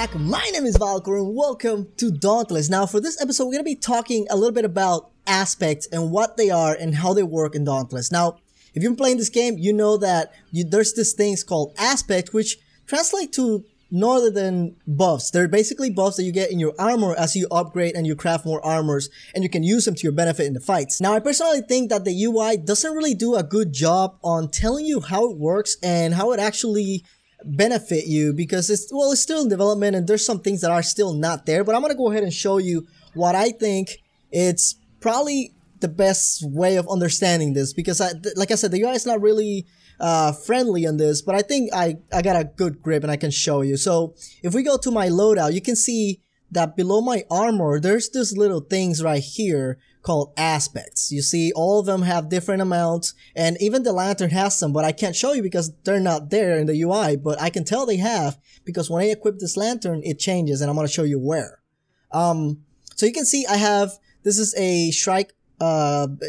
back. My name is Vahlkor and welcome to Dauntless. Now for this episode we're going to be talking a little bit about aspects and what they are and how they work in Dauntless. Now if you've been playing this game, you know that there's this things called aspect, which translate to no other than buffs. They're basically buffs that you get in your armor as you upgrade and you craft more armors, and you can use them to your benefit in the fights. Now I personally think that the UI doesn't really do a good job on telling you how it works and how it actually benefit you, because it's still in development and there's some things that are still not there. But I'm gonna go ahead and show you what I think it's probably the best way of understanding this, because like I said, the UI is not really friendly on this, but I think I got a good grip and I can show you. So if we go to my loadout, you can see that below my armor there's these little things right here called aspects. You see all of them have different amounts, and even the lantern has some, but I can't show you because they're not there in the UI, but I can tell they have, because when I equip this lantern it changes, and I'm going to show you where. So you can see I have, this is a strike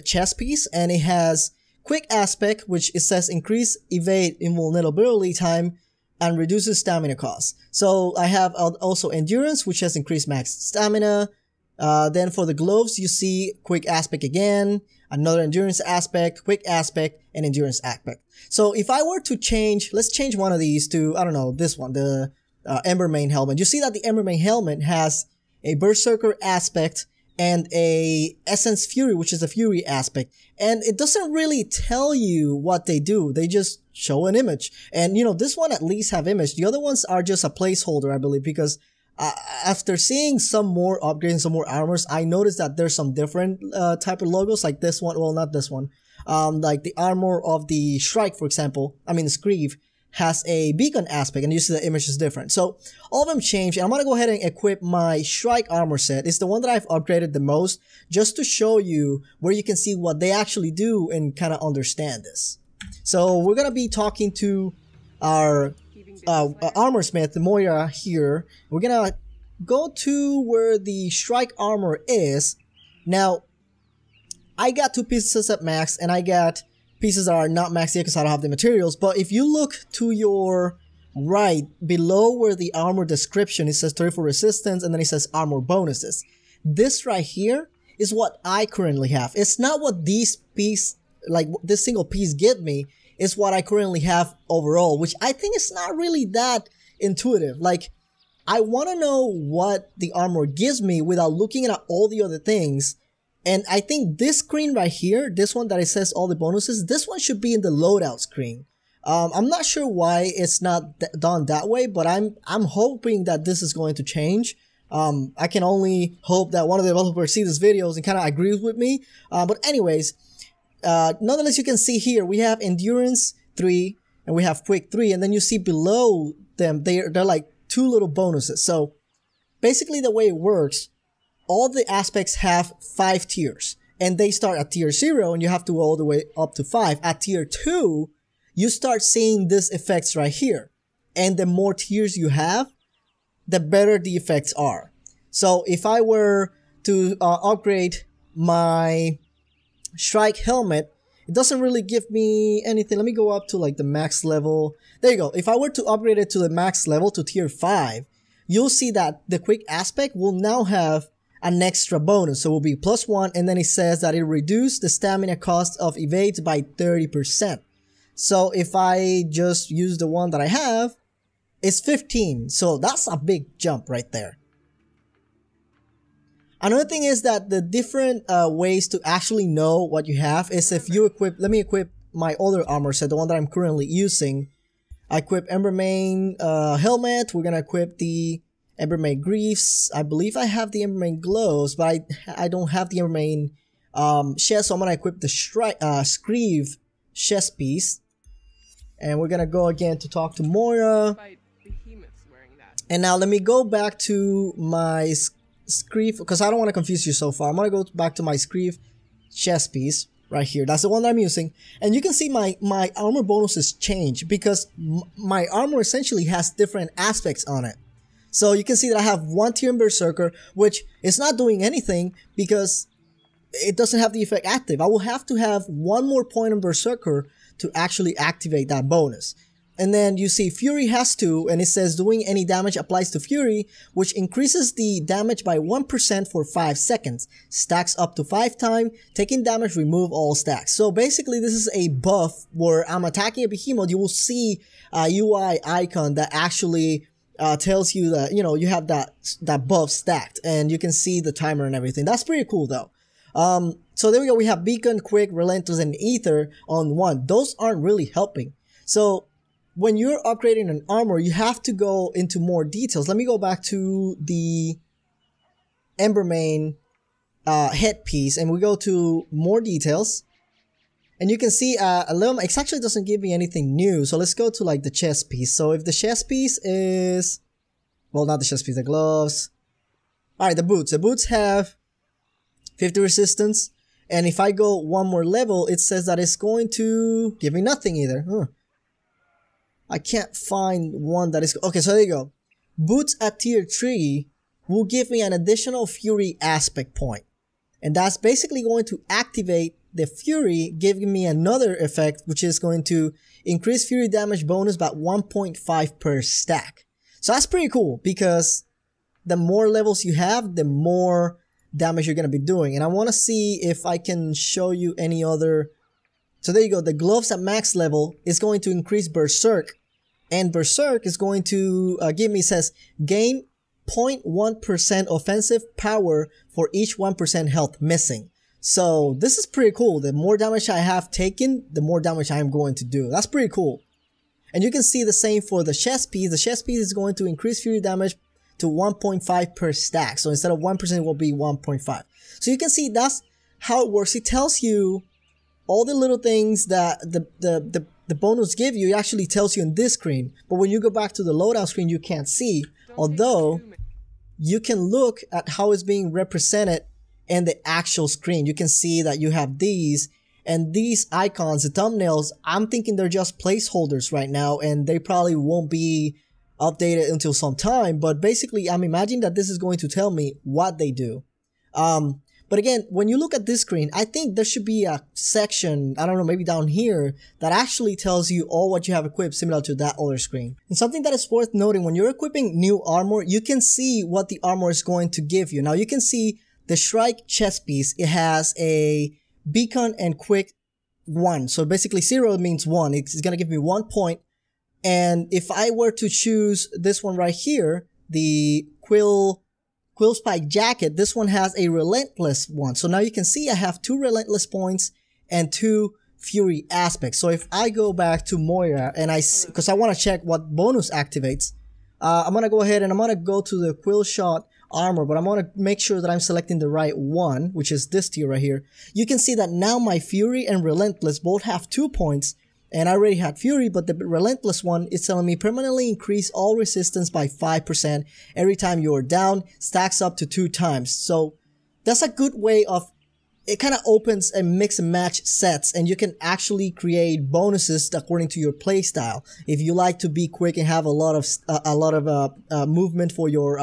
chest piece, and it has quick aspect, which it says increase evade invulnerability time and reduces stamina cost. So I have also endurance, which has increased max stamina. Then for the gloves, you see quick aspect again, another endurance aspect, quick aspect, and endurance aspect. So if I were to change, let's change one of these to, I don't know, this one, the Embermane helmet. You see that the Embermane helmet has a Berserker aspect and a Essence Fury, which is a Fury aspect. And it doesn't really tell you what they do. They just show an image. And you know, this one at least have image. The other ones are just a placeholder, I believe, because after seeing some more upgrades, some more armors, I noticed that there's some different type of logos, like this one. Well, not this one. Like the armor of the Shrike, for example, Screeve, has a beacon aspect, and you see the image is different. So all of them change, and I'm gonna go ahead and equip my Shrike armor set. It's the one that I've upgraded the most, just to show you where you can see what they actually do and kind of understand this. So we're gonna be talking to our armor smith, Moira, here. We're gonna go to where the Shrike armor is. Now I got 2 pieces at max, and I got pieces that are not maxed yet because I don't have the materials. But if you look to your right, below where the armor description, it says 34 resistance, and then it says armor bonuses. This right here is what I currently have. It's not what these piece, like this single piece, give me. It's what I currently have overall, which I think is not really that intuitive. Like, I want to know what the armor gives me without looking at all the other things. And I think this screen right here, this one that it says all the bonuses, this one should be in the loadout screen. I'm not sure why it's not done that way, but I'm hoping that this is going to change. I can only hope that one of the developers see this videos and kind of agrees with me. But anyways, nonetheless, you can see here we have endurance 3 and we have quick 3, and then you see below them they're like 2 little bonuses. So basically the way it works, all the aspects have 5 tiers, and they start at tier 0 and you have to go all the way up to 5. At tier 2, you start seeing these effects right here, and the more tiers you have, the better the effects are. So if I were to upgrade my Shrike helmet, it doesn't really give me anything. Let me go up to like the max level. There you go. If I were to upgrade it to the max level, to tier 5, you'll see that the quick aspect will now have an extra bonus. So it will be +1, and then it says that it reduced the stamina cost of evades by 30%. So if I just use the one that I have, it's 15. So that's a big jump right there. Another thing is that the different ways to actually know what you have is if you equip, let me equip my other armor set, the one that I'm currently using. I equip Embermane helmet. We're gonna equip the Embermane Greaves. I believe I have the Embermane gloves, but I don't have the Embermane chest, so I'm gonna equip the Screeve chest piece. And we're gonna go again to talk to Moira. And now let me go back to my Screeve, because I don't want to confuse you so far. I'm gonna go back to my Screeve chest piece right here. That's the one that I'm using, and you can see my armor bonuses change because my armor essentially has different aspects on it. So you can see that I have 1 tier in Berserker, which is not doing anything because it doesn't have the effect active. I will have to have 1 more point in Berserker to actually activate that bonus. And then you see Fury has 2, and it says doing any damage applies to Fury, which increases the damage by 1% for 5 seconds. Stacks up to 5 times. Taking damage, remove all stacks. So basically this is a buff where I'm attacking a behemoth. You will see a UI icon that actually tells you that, you know, you have that buff stacked, and you can see the timer and everything. That's pretty cool though. So there we go. We have Beacon, Quick, Relentless, and Ether on 1. Those aren't really helping. So when you're upgrading an armor, you have to go into more details. Let me go back to the Embermane headpiece, and we go to more details. And you can see a little, it actually doesn't give me anything new. So let's go to like the chest piece. So if the chest piece is, well, not the chest piece, the gloves. All right, the boots. The boots have 50 resistance. And if I go one more level, it says that it's going to give me nothing either. I can't find one that is... Okay, so there you go. Boots at tier 3 will give me an additional Fury aspect point. And that's basically going to activate the Fury, giving me another effect, which is going to increase Fury damage bonus by 1.5 per stack. So that's pretty cool, because the more levels you have, the more damage you're going to be doing. And I want to see if I can show you any other... So there you go. The gloves at max level is going to increase Berserk. And Berserk is going to give me, says, gain 0.1% offensive power for each 1% health missing. So this is pretty cool. The more damage I have taken, the more damage I'm going to do. That's pretty cool. And you can see the same for the chest piece. The chest piece is going to increase Fury damage to 1.5 per stack. So instead of 1%, it will be 1.5. So you can see that's how it works. It tells you all the little things that the bonus give you. It actually tells you in this screen. But when you go back to the loadout screen, you can't see. Although you can look at how it's being represented in the actual screen. You can see that you have these, and these icons, the thumbnails, I'm thinking they're just placeholders right now, and they probably won't be updated until some time. But basically, I'm imagining that this is going to tell me what they do. But again, when you look at this screen, I think there should be a section, I don't know, maybe down here, that actually tells you all what you have equipped, similar to that other screen. And something that is worth noting, when you're equipping new armor, you can see what the armor is going to give you. Now you can see the Shrike chest piece, it has a Beacon and Quick 1. So basically 0 means 1. It's going to give me 1 point. And if I were to choose this one right here, the Quill Spike jacket, this one has a Relentless one. So now you can see I have 2 Relentless points and 2 Fury aspects. So if I go back to Moira, and because I want to check what bonus activates, I'm going to go ahead and I'm going to go to the Quill Shot armor, but I'm going to make sure that I'm selecting the right one, which is this tier right here. You can see that now my Fury and Relentless both have 2 points, and I already had Fury, but the Relentless one is telling me permanently increase all resistance by 5% every time you're down, stacks up to 2 times. So that's a good way of, it kind of opens and mix and match sets, and you can actually create bonuses according to your playstyle. If you like to be quick and have a lot of movement for your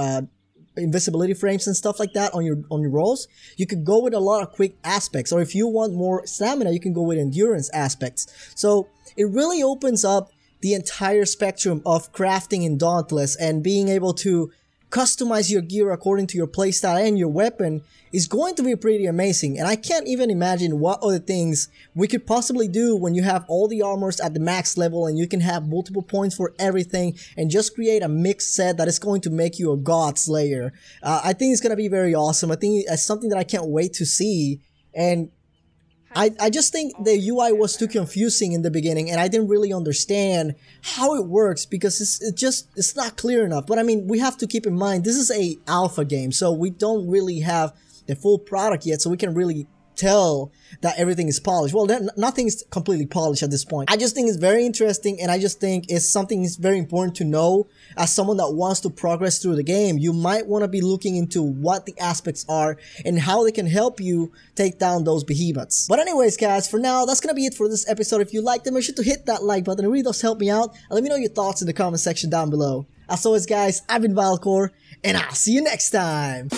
invisibility frames and stuff like that on your rolls, you could go with a lot of quick aspects. Or if you want more stamina, you can go with endurance aspects. So it really opens up the entire spectrum of crafting in Dauntless, and being able to customize your gear according to your playstyle and your weapon is going to be pretty amazing. And I can't even imagine what other things we could possibly do when you have all the armors at the max level and you can have multiple points for everything and just create a mixed set that is going to make you a god slayer. I think it's going to be very awesome. I think it's something that I can't wait to see. And I just think the UI was too confusing in the beginning, and I didn't really understand how it works because it's not clear enough. But I mean, we have to keep in mind, this is a alpha game, so we don't really have the full product yet, so we can really tell that everything is polished. Well, nothing is completely polished at this point. I just think it's very interesting, and I just think it's something that's very important to know as someone that wants to progress through the game. You might want to be looking into what the aspects are and how they can help you take down those behemoths. But anyways, guys, for now, that's gonna be it for this episode. If you liked it, make sure to hit that like button. It really does help me out. And let me know your thoughts in the comment section down below. As always, guys, I've been Vahlkor, and I'll see you next time.